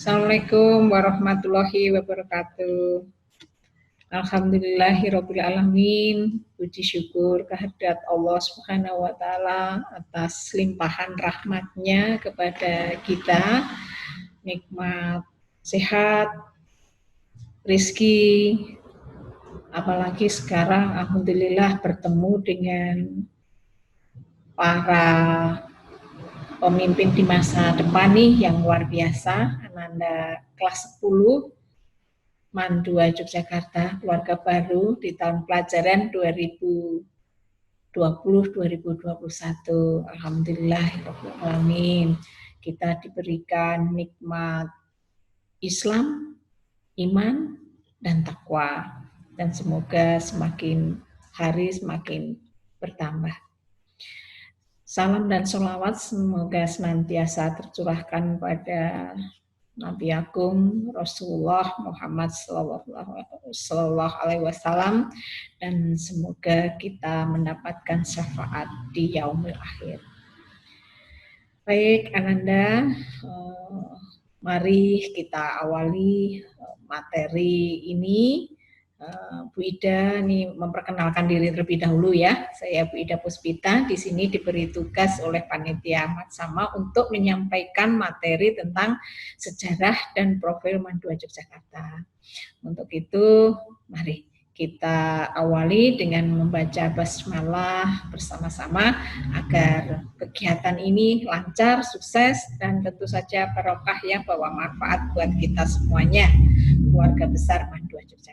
Assalamualaikum warahmatullahi wabarakatuh. Alhamdulillahirabbil alamin. Puji syukur kehadirat Allah Subhanahu wa taala atas limpahan rahmatnya kepada kita, nikmat sehat, rizki, apalagi sekarang alhamdulillah bertemu dengan para pemimpin di masa depan nih yang luar biasa. Ananda kelas 10 MAN 2 Yogyakarta, keluarga baru di tahun pelajaran 2020-2021. Alhamdulillahirrahmanirrahim. Kita diberikan nikmat Islam, iman, dan takwa. Dan semoga semakin hari semakin bertambah. Salam dan sholawat semoga senantiasa tercurahkan pada Nabi Agung Rasulullah Muhammad Sallallahu Alaihi Wasallam, dan semoga kita mendapatkan syafaat di yaumil akhir. Baik Ananda, mari kita awali materi ini. Bu Ida nih memperkenalkan diri terlebih dahulu ya. Saya Bu Ida Puspita, di sini diberi tugas oleh Panitia Ahmad Sama untuk menyampaikan materi tentang sejarah dan profil MAN 2 Yogyakarta. Untuk itu, mari kita awali dengan membaca basmalah bersama-sama agar kegiatan ini lancar, sukses, dan tentu saja barokah yang bawa manfaat buat kita semuanya, keluarga besar MAN 2 Yogyakarta.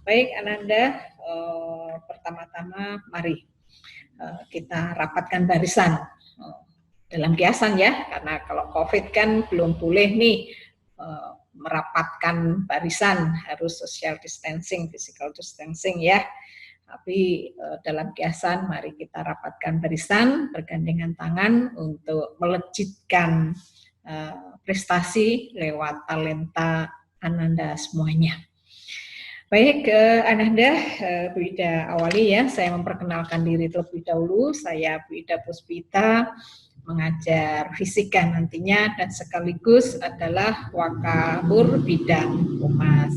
Baik Ananda, pertama-tama mari kita rapatkan barisan dalam kiasan ya, karena kalau COVID kan belum boleh nih merapatkan barisan, harus social distancing, physical distancing ya. Tapi dalam kiasan mari kita rapatkan barisan, bergandengan tangan untuk melejitkan prestasi lewat talenta Ananda semuanya. Baik, Ananda, Bu Ida awali ya. Saya memperkenalkan diri terlebih dahulu. Saya Bu Ida Puspita, mengajar fisika nantinya dan sekaligus adalah wakabur bidang humas.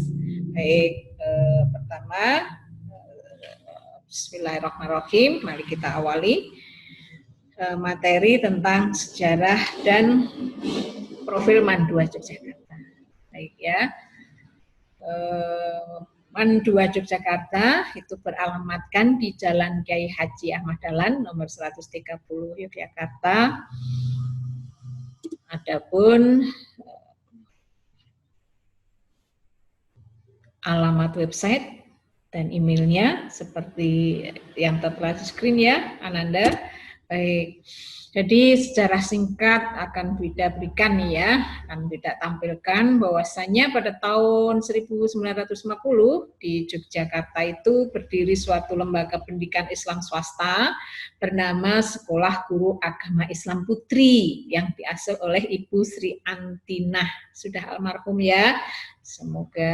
Baik, pertama, bismillahirrahmanirrahim. Mari kita awali materi tentang sejarah dan profil MAN 2 Yogyakarta. Baik ya. MAN 2 Yogyakarta itu beralamatkan di Jalan Kiai Haji Ahmad Dahlan nomor 130 Yogyakarta. Adapun alamat website dan emailnya seperti yang tertera di screen ya, Ananda. Baik. Jadi secara singkat akan Bu Ida berikan nih ya, akan Bu Ida tampilkan bahwasanya pada tahun 1950 di Yogyakarta itu berdiri suatu lembaga pendidikan Islam swasta bernama Sekolah Guru Agama Islam Putri yang diasuh oleh Ibu Sri Antinah, sudah almarhum ya, semoga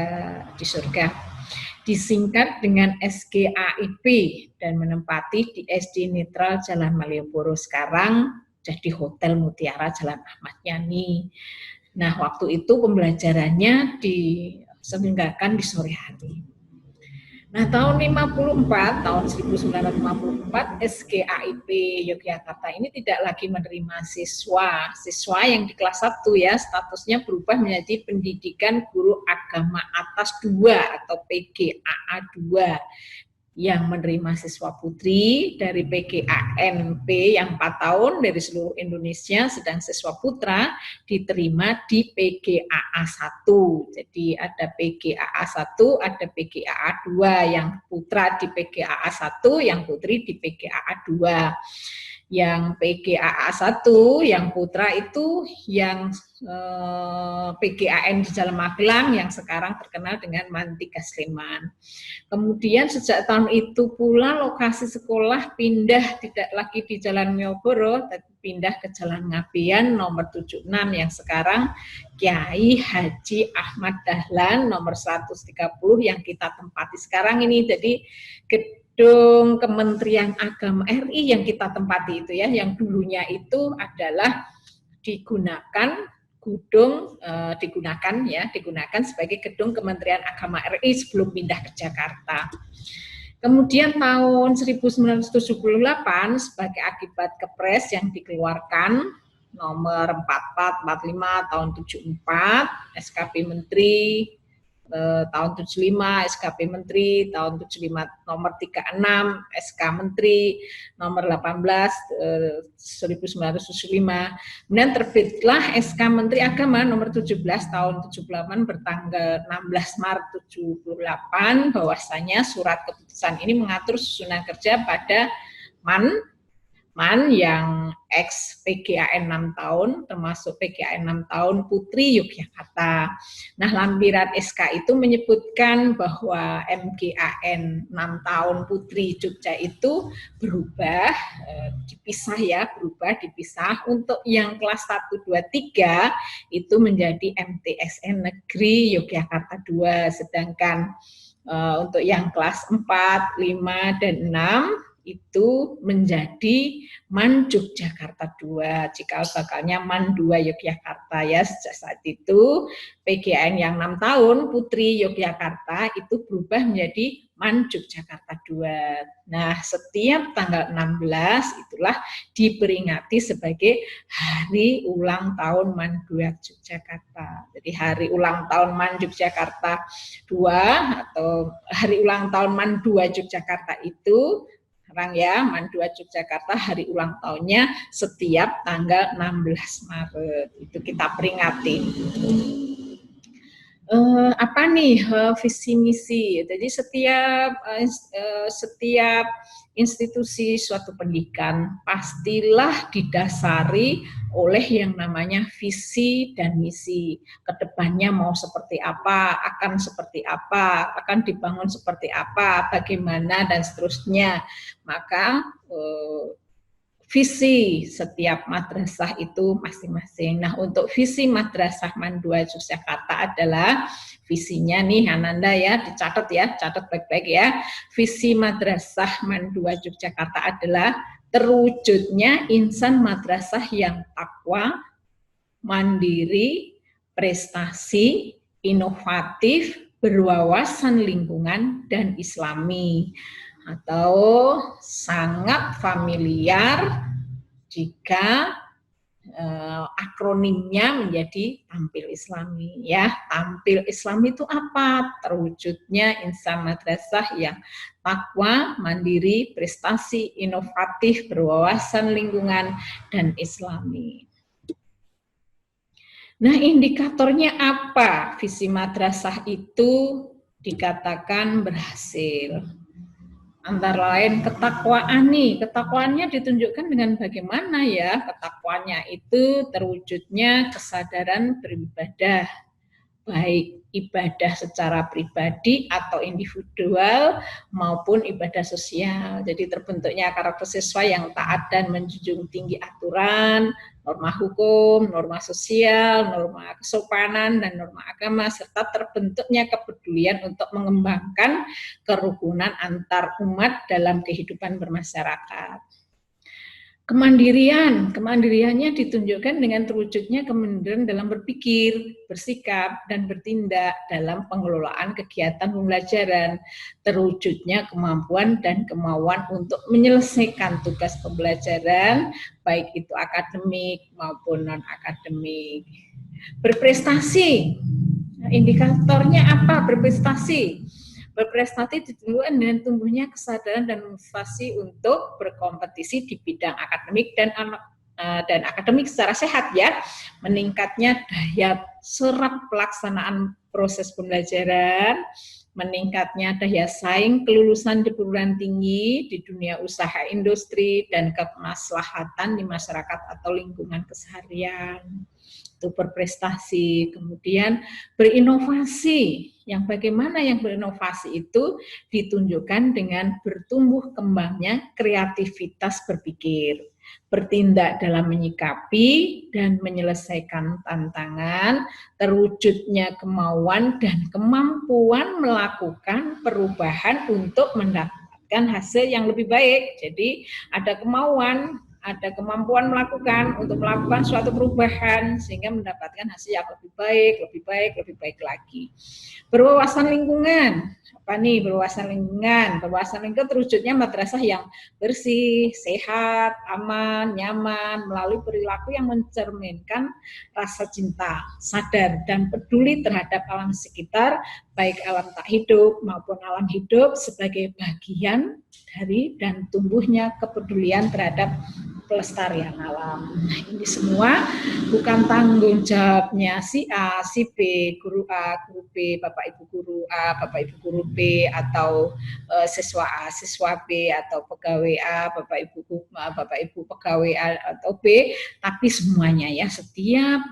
di surga. Disingkat dengan SGAIP dan menempati di SD Netral Jalan Malioboro, sekarang jadi Hotel Mutiara Jalan Ahmad Yani. Nah, waktu itu pembelajarannya diselenggarakan di sore hari. Nah, tahun 1954 SGAIP Yogyakarta ini tidak lagi menerima siswa yang di kelas 1 ya, statusnya berubah menjadi Pendidikan Guru Agama Atas 2 atau PGAA 2 yang menerima siswa putri dari PGANP yang 4 tahun dari seluruh Indonesia, sedang siswa putra diterima di PGAA 1. Jadi ada PGAA 1, ada PGAA 2, yang putra di PGAA 1, yang putri di PGAA 2. Yang PGAA 1, yang putra itu yang PGAN di Jalan Magelang yang sekarang terkenal dengan MAN 3 Sleman. Kemudian sejak tahun itu pula lokasi sekolah pindah tidak lagi di Jalan Malioboro, tapi pindah ke Jalan Ngabean nomor 76 yang sekarang Kiai Haji Ahmad Dahlan nomor 130 yang kita tempati sekarang ini. Jadi gedung Kementerian Agama RI yang kita tempati itu ya, yang dulunya itu adalah digunakan gedung digunakan sebagai gedung Kementerian Agama RI sebelum pindah ke Jakarta. Kemudian tahun 1978 sebagai akibat Kepres yang dikeluarkan nomor 4445 tahun 74, SKP Menteri tahun 75, SKP Menteri tahun 75, nomor 36, SK Menteri nomor 18 1975. Kemudian terbitlah SK Menteri Agama nomor 17 tahun 78 bertanggal 16 Maret 78 bahwasanya surat keputusan ini mengatur susunan kerja pada MAN yang ex PGAN 6 tahun, termasuk PGAN 6 tahun Putri Yogyakarta. Nah, lampiran SK itu menyebutkan bahwa MGAN 6 tahun Putri Jogja itu berubah, dipisah. Untuk yang kelas 1, 2, 3 itu menjadi MTSN Negeri Yogyakarta 2, sedangkan untuk yang kelas 4, 5, dan 6 itu menjadi MAN Yogyakarta 2, cikal bakalnya MAN 2 Yogyakarta ya. Sejak saat itu PGAN yang 6 tahun Putri Yogyakarta itu berubah menjadi MAN Yogyakarta 2. Nah, setiap tanggal 16 itulah diperingati sebagai hari ulang tahun MAN 2 Yogyakarta. Jadi hari ulang tahun MAN Yogyakarta 2 atau hari ulang tahun MAN 2 Yogyakarta itu MAN 2 Yogyakarta hari ulang tahunnya setiap tanggal 16 Maret. Itu kita peringati. Apa nih visi misi? Jadi setiap institusi suatu pendidikan pastilah didasari oleh yang namanya visi dan misi. Kedepannya mau seperti apa, akan seperti apa, akan dibangun seperti apa, bagaimana, dan seterusnya. Maka visi setiap madrasah itu masing-masing. Nah, untuk visi Madrasah MAN 2 Yogyakarta adalah visinya nih Ananda ya, dicatat ya, catat baik-baik ya. Visi Madrasah MAN 2 Yogyakarta adalah terwujudnya insan madrasah yang takwa, mandiri, prestasi, inovatif, berwawasan lingkungan, dan islami. Atau sangat familiar jika akronimnya menjadi tampil islami ya. Tampil islami itu apa? Terwujudnya insan madrasah yang takwa, mandiri, prestasi, inovatif, berwawasan lingkungan, dan islami. Nah, indikatornya apa? Visi madrasah itu dikatakan berhasil. Antara lain ketakwaan nih, ketakwaannya ditunjukkan dengan bagaimana ya? Ketakwaannya itu terwujudnya kesadaran beribadah, baik ibadah secara pribadi atau individual maupun ibadah sosial. Jadi terbentuknya karakter siswa yang taat dan menjunjung tinggi aturan, norma hukum, norma sosial, norma kesopanan, dan norma agama, serta terbentuknya kepedulian untuk mengembangkan kerukunan antar umat dalam kehidupan bermasyarakat. Kemandiriannya ditunjukkan dengan terwujudnya kemandirian dalam berpikir, bersikap, dan bertindak dalam pengelolaan kegiatan pembelajaran, terwujudnya kemampuan dan kemauan untuk menyelesaikan tugas pembelajaran, baik itu akademik maupun non-akademik. Berprestasi, indikatornya apa? Berprestasi ditunjukkan dengan tumbuhnya kesadaran dan motivasi untuk berkompetisi di bidang akademik dan akademik secara sehat ya, meningkatnya daya serap pelaksanaan proses pembelajaran, meningkatnya daya saing kelulusan di perguruan tinggi di dunia usaha industri dan kemaslahatan di masyarakat atau lingkungan keseharian. Itu berprestasi. Kemudian berinovasi. Yang bagaimana yang berinovasi itu ditunjukkan dengan bertumbuh kembangnya kreativitas berpikir, bertindak dalam menyikapi dan menyelesaikan tantangan, terwujudnya kemauan dan kemampuan melakukan perubahan untuk mendapatkan hasil yang lebih baik. Jadi ada kemauan, ada kemampuan untuk melakukan suatu perubahan sehingga mendapatkan hasil yang lebih baik lagi. Berwawasan lingkungan. Apa nih berwawasan lingkungan? Berwawasan lingkungan terwujudnya madrasah yang bersih, sehat, aman, nyaman, melalui perilaku yang mencerminkan rasa cinta, sadar, dan peduli terhadap alam sekitar, baik alam tak hidup maupun alam hidup sebagai bagian dari dan tumbuhnya kepedulian terhadap pelestarian alam. Nah, ini semua bukan tanggung jawabnya si A, si B, guru A, guru B, Bapak Ibu guru A, Bapak Ibu guru B, atau siswa A, siswa B, atau pegawai A, Bapak Ibu pegawai A atau B, tapi semuanya ya, setiap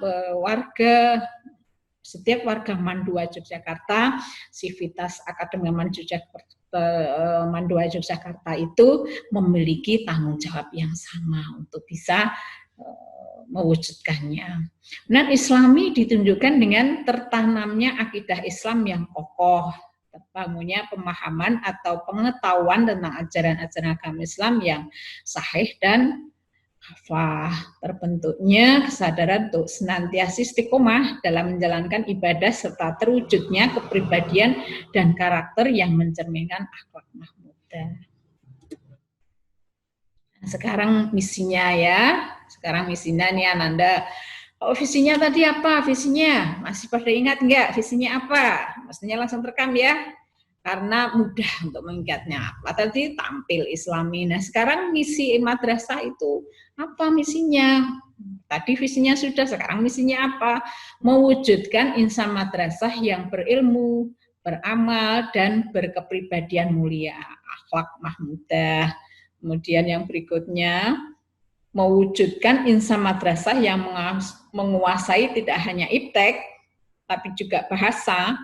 warga Mandua Yogyakarta, Sivitas Akademi Mandua Yogyakarta itu memiliki tanggung jawab yang sama untuk bisa mewujudkannya. Dan Islami ditunjukkan dengan tertanamnya akidah Islam yang kokoh, terbangunnya pemahaman atau pengetahuan tentang ajaran-ajaran agama Islam yang sahih dan terbentuknya kesadaran untuk senantiasa istiqomah dalam menjalankan ibadah serta terwujudnya kepribadian dan karakter yang mencerminkan akhlak mahmudah. Nah, sekarang misinya ya. Sekarang misinya nih Ananda. Oh, visinya tadi apa? Visinya masih pada ingat enggak? Visinya apa? Maksudnya langsung terekam ya. Karena mudah untuk mengingatnya. Apa tadi tampil Islami. Nah, sekarang misi madrasah itu apa misinya? Tadi visinya sudah, sekarang misinya apa? Mewujudkan insan madrasah yang berilmu, beramal, dan berkepribadian mulia, akhlak mahmudah. Kemudian yang berikutnya, mewujudkan insan madrasah yang menguasai tidak hanya iptek, tapi juga bahasa,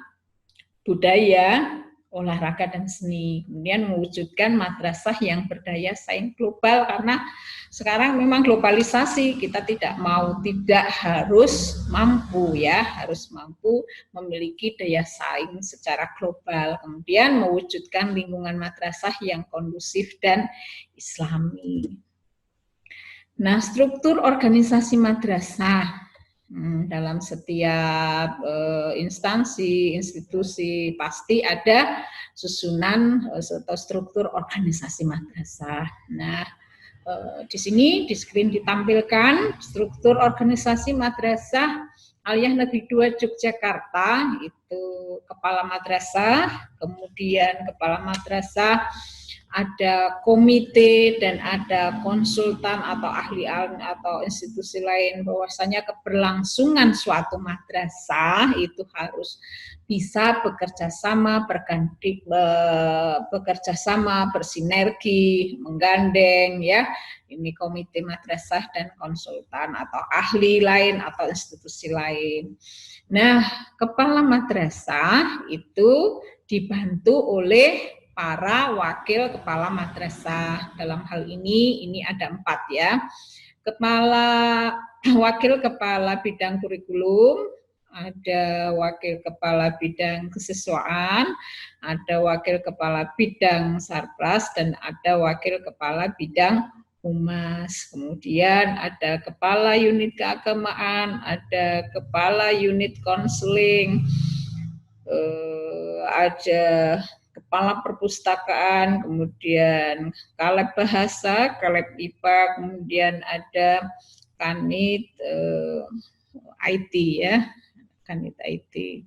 budaya, olahraga dan seni. Kemudian mewujudkan madrasah yang berdaya saing global, karena sekarang memang globalisasi, kita tidak harus mampu ya, harus mampu memiliki daya saing secara global. Kemudian mewujudkan lingkungan madrasah yang kondusif dan Islami. Nah, struktur organisasi madrasah dalam setiap instansi, institusi pasti ada susunan atau struktur organisasi madrasah. Nah, di sini di screen ditampilkan struktur organisasi madrasah Aliyah Negeri 2 Yogyakarta, itu kepala madrasah, kemudian kepala madrasah, ada komite dan ada konsultan atau ahli atau institusi lain. Bahwasanya keberlangsungan suatu madrasah itu harus bisa bekerja sama, bersinergi, menggandeng ya. Ini komite madrasah dan konsultan atau ahli lain atau institusi lain. Nah, kepala madrasah itu dibantu oleh para wakil kepala madrasah. Dalam hal ini ada 4 ya. Wakil kepala bidang kurikulum, ada wakil kepala bidang kesiswaan, ada wakil kepala bidang sarpras, dan ada wakil kepala bidang humas. Kemudian ada kepala unit keagamaan, ada kepala unit konseling, ada kepala perpustakaan, kemudian kaleb bahasa, kaleb IPA, kemudian ada kanit IT ya, kanit IT,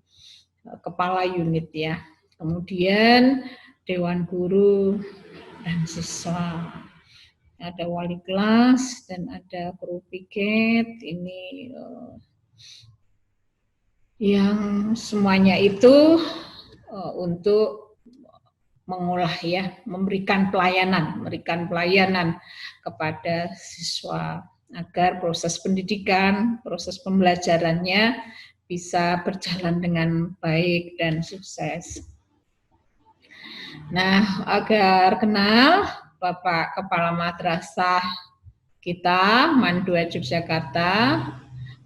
kepala unit ya. Kemudian dewan guru dan siswa, ada wali kelas dan ada guru piket. Ini yang semuanya itu untuk mengolah ya, memberikan pelayanan kepada siswa agar proses pendidikan, proses pembelajarannya bisa berjalan dengan baik dan sukses. Nah, agar kenal Bapak Kepala Madrasah kita, Mandua Yogyakarta,